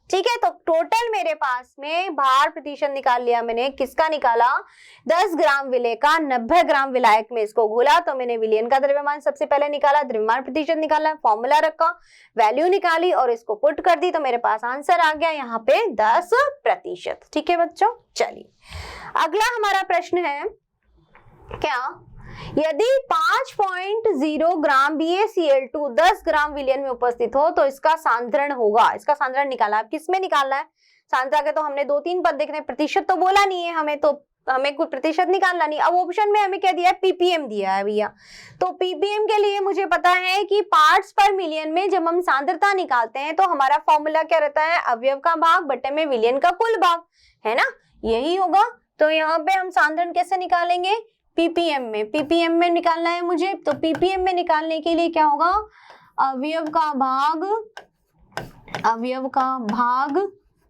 ठीक है, तो टोटल मेरे पास में भार प्रतिशत निकाल लिया मैंने, किसका निकाला 10 ग्राम विलेय का 90 ग्राम विलायक में इसको घोला, तो मैंने विलयन का द्रव्यमान सबसे पहले निकाला, द्रव्यमान प्रतिशत निकाला, फॉर्मूला रखा, वैल्यू निकाली और इसको पुट कर दी, तो मेरे पास आंसर आ गया यहाँ पे 10%। ठीक है बच्चों, चलिए अगला हमारा प्रश्न है, क्या, यदि 5.0 ग्राम BaCl2 10 ग्राम विलयन में उपस्थित हो तो इसका सांद्रण होगा। इसका सांद्रण निकाला, अब किस में निकालना है, सांद्रता के तो हमने 2-3 पद देख रहे हैं, प्रतिशत तो बोला नहीं है हमें, तो हमें कुछ प्रतिशत निकालना नहीं। अब ऑप्शन में हमें क्या दिया है, पीपीएम दिया है भैया। तो पीपीएम के लिए मुझे पता है कि पार्ट्स पर मिलियन में जब हम सांद्रता निकालते हैं तो हमारा फॉर्मूला क्या रहता है, अवयव का भाग बटे में विलयन का कुल भाग, है ना, यही होगा। तो यहाँ पे हम सांद्रण कैसे निकालेंगे, पीपीएम में, पीपीएम में निकालना है मुझे। तो पीपीएम में निकालने के लिए क्या होगा, अवयव का भाग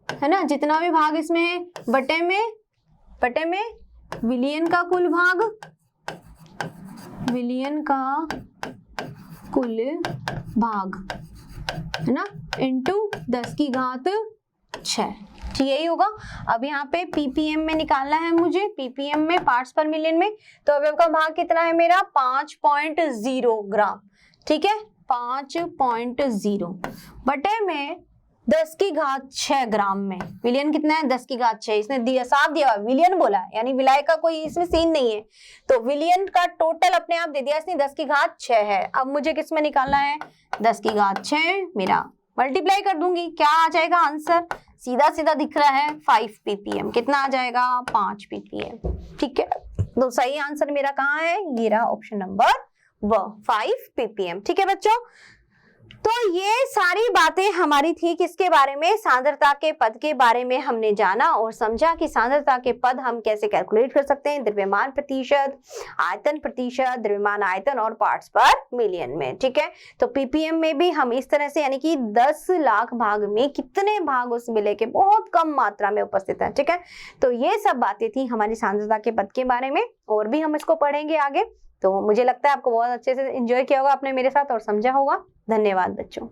है ना, जितना भी भाग इसमें है बटे में विलयन का कुल भाग, विलयन का कुल भाग, है ना, इंटू 10 की घात 6, यही होगा। अब यहाँ पे पीपीएम में निकालना है मुझे, पीपीएम में पार्ट्स पर मिलियन में, तो अवयव का भाग कितना है मेरा, 5.0 ग्राम, ठीक है, 5.0 बटे में 10 की घात 6 ग्राम में, विलयन कितना है, 10 की घात 6, इसने दिया, साफ दिया, विलयन बोला, यानी विलायक का कोई इसमें सीन नहीं है, तो विलयन का टोटल अपने आप दे दिया इसने, 10 की घात 6 है। अब मुझे किस में निकालना है, 10 की घात 6 मेरा मल्टीप्लाई कर दूंगी, क्या आ जाएगा आंसर, सीधा सीधा दिख रहा है 5 ppm, कितना आ जाएगा, 5 ppm, ठीक है। तो सही आंसर मेरा कहाँ है, ये रहा ऑप्शन नंबर 5 ppm, ठीक है बच्चों। तो ये सारी बातें हमारी थी किसके बारे में, सांद्रता के पद के बारे में हमने जाना और समझा कि सांद्रता के पद हम कैसे कैलकुलेट कर सकते हैं, द्रव्यमान प्रतिशत, आयतन प्रतिशत, द्रव्यमान आयतन और पार्ट्स पर मिलियन में, ठीक है। तो पीपीएम में भी हम इस तरह से, यानी कि 10 लाख भाग में कितने भाग उस मिले के बहुत कम मात्रा में उपस्थित है, ठीक है। तो ये सब बातें थी हमारी सांद्रता के पद के बारे में, और भी हम इसको पढ़ेंगे आगे। तो मुझे लगता है आपको बहुत अच्छे से एंजॉय किया होगा आपने मेरे साथ और समझा होगा। धन्यवाद बच्चों।